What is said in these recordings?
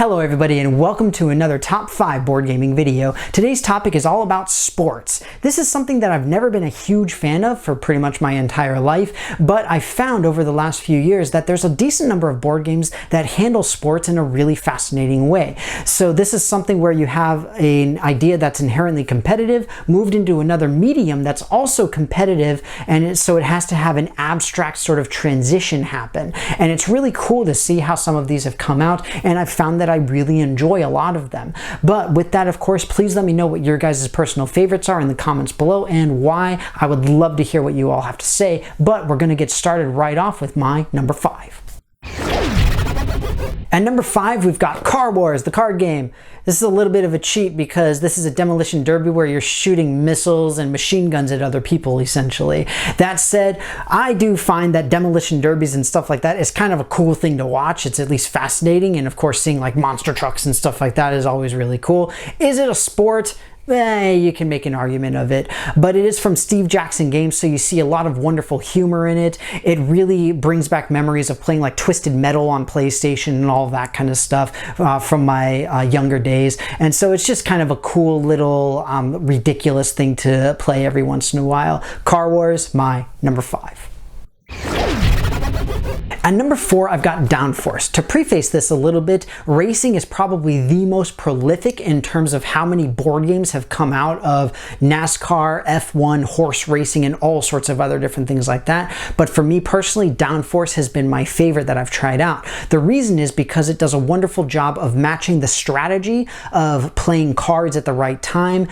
Hello everybody and welcome to another top 5 board gaming video. Today's topic is all about sports. This is something that I've never been a huge fan of for pretty much my entire life, but I found over the last few years that there's a decent number of board games that handle sports in a really fascinating way. So this is something where you have an idea that's inherently competitive moved into another medium that's also competitive, and so it has to have an abstract sort of transition happen. And it's really cool to see how some of these have come out, and I've found that I really enjoy a lot of them. But with that, of course, please let me know what your guys' personal favorites are in the comments below and why. I would love to hear what you all have to say, but we're going to get started right off with my number 5. At number 5, we've got Car Wars, the card game. This is a little bit of a cheat because this is a demolition derby where you're shooting missiles and machine guns at other people, essentially. That said, I do find that demolition derbies and stuff like that is kind of a cool thing to watch. It's at least fascinating, and of course seeing like monster trucks and stuff like that is always really cool. Is it a sport? You can make an argument of it, but it is from Steve Jackson Games, so you see a lot of wonderful humor in it. It really brings back memories of playing like Twisted Metal on PlayStation and all that kind of stuff from my younger days, and so it's just kind of a cool little ridiculous thing to play every once in a while. Car Wars, my number 5. At number 4, I've got Downforce. To preface this a little bit, racing is probably the most prolific in terms of how many board games have come out of NASCAR, F1, horse racing, and all sorts of other different things like that. But for me personally, Downforce has been my favorite that I've tried out. The reason is because it does a wonderful job of matching the strategy of playing cards at the right time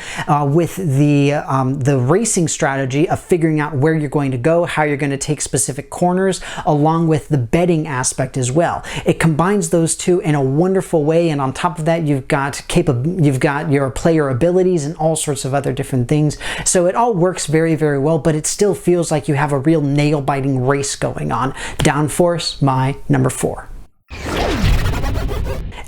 with the racing strategy of figuring out where you're going to go, how you're going to take specific corners, along with the betting aspect as well. It combines those two in a wonderful way, and on top of that you've got your player abilities and all sorts of other different things. So it all works very, very well, but it still feels like you have a real nail-biting race going on. Downforce, my number 4.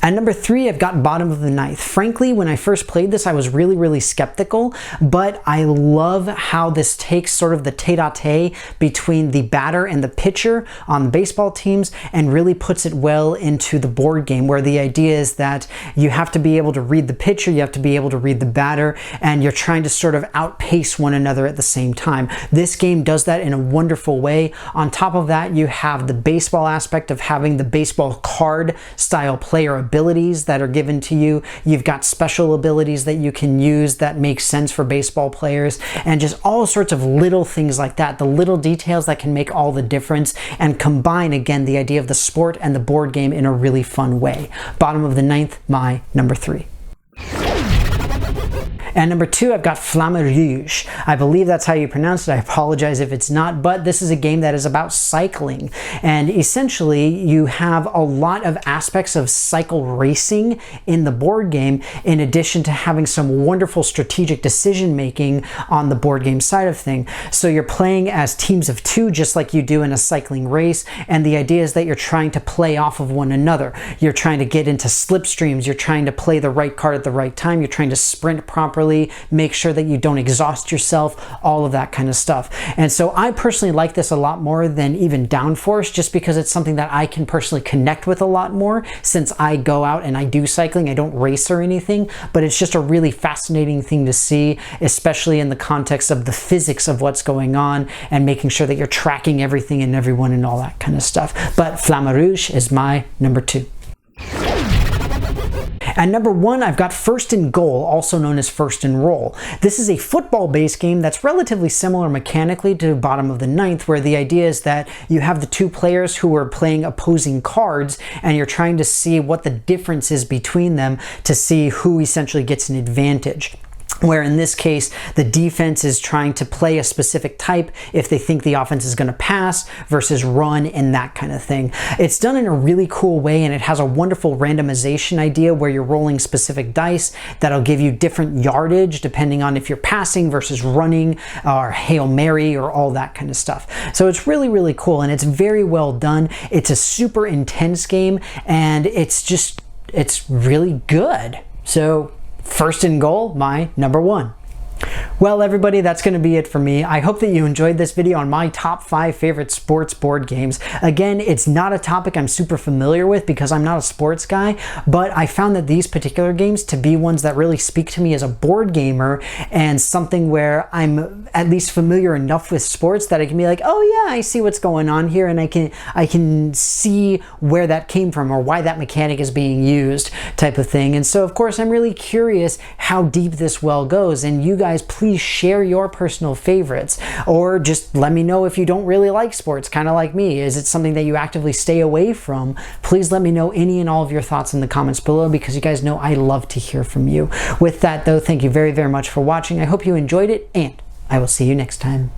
At number 3, I've got Bottom of the Ninth. Frankly, when I first played this, I was really, really skeptical, but I love how this takes sort of the tete-a-tete between the batter and the pitcher on the baseball teams and really puts it well into the board game, where the idea is that you have to be able to read the pitcher, you have to be able to read the batter, and you're trying to sort of outpace one another at the same time. This game does that in a wonderful way. On top of that, you have the baseball aspect of having the baseball card style player abilities that are given to you. You've got special abilities that you can use that make sense for baseball players, and just all sorts of little things like that, the little details that can make all the difference and combine again the idea of the sport and the board game in a really fun way. Bottom of the Ninth, my number 3. And number 2, I've got Flamme Rouge. I believe that's how you pronounce it. I apologize if it's not, but this is a game that is about cycling. And essentially, you have a lot of aspects of cycle racing in the board game, in addition to having some wonderful strategic decision making on the board game side of thing. So you're playing as teams of 2, just like you do in a cycling race. And the idea is that you're trying to play off of one another. You're trying to get into slipstreams. You're trying to play the right card at the right time. You're trying to sprint properly. Make sure that you don't exhaust yourself, all of that kind of stuff. And so I personally like this a lot more than even Downforce, just because it's something that I can personally connect with a lot more, since I go out and I do cycling. I don't race or anything, but it's just a really fascinating thing to see, especially in the context of the physics of what's going on and making sure that you're tracking everything and everyone and all that kind of stuff. But Flamme Rouge is my number 2. At number 1, I've got First and Goal, also known as First and Roll. This is a football-based game that's relatively similar mechanically to Bottom of the Ninth, where the idea is that you have the 2 players who are playing opposing cards, and you're trying to see what the difference is between them to see who essentially gets an advantage. Where in this case, the defense is trying to play a specific type if they think the offense is going to pass versus run and that kind of thing. It's done in a really cool way, and it has a wonderful randomization idea where you're rolling specific dice that'll give you different yardage depending on if you're passing versus running or Hail Mary or all that kind of stuff. So it's really, really cool, and it's very well done. It's a super intense game, and it's really good. So First and Goal, my number 1. Well, everybody, that's going to be it for me. I hope that you enjoyed this video on my top 5 favorite sports board games. Again, it's not a topic I'm super familiar with because I'm not a sports guy, but I found that these particular games to be ones that really speak to me as a board gamer, and something where I'm at least familiar enough with sports that I can be like, oh yeah, I see what's going on here, and I can see where that came from or why that mechanic is being used, type of thing. And so of course I'm really curious how deep this well goes, and you guys please share your personal favorites, or just let me know if you don't really like sports, kind of like me. Is it something that you actively stay away from? Please let me know any and all of your thoughts in the comments below, because you guys know I love to hear from you. With that though, thank you very, very much for watching. I hope you enjoyed it, and I will see you next time.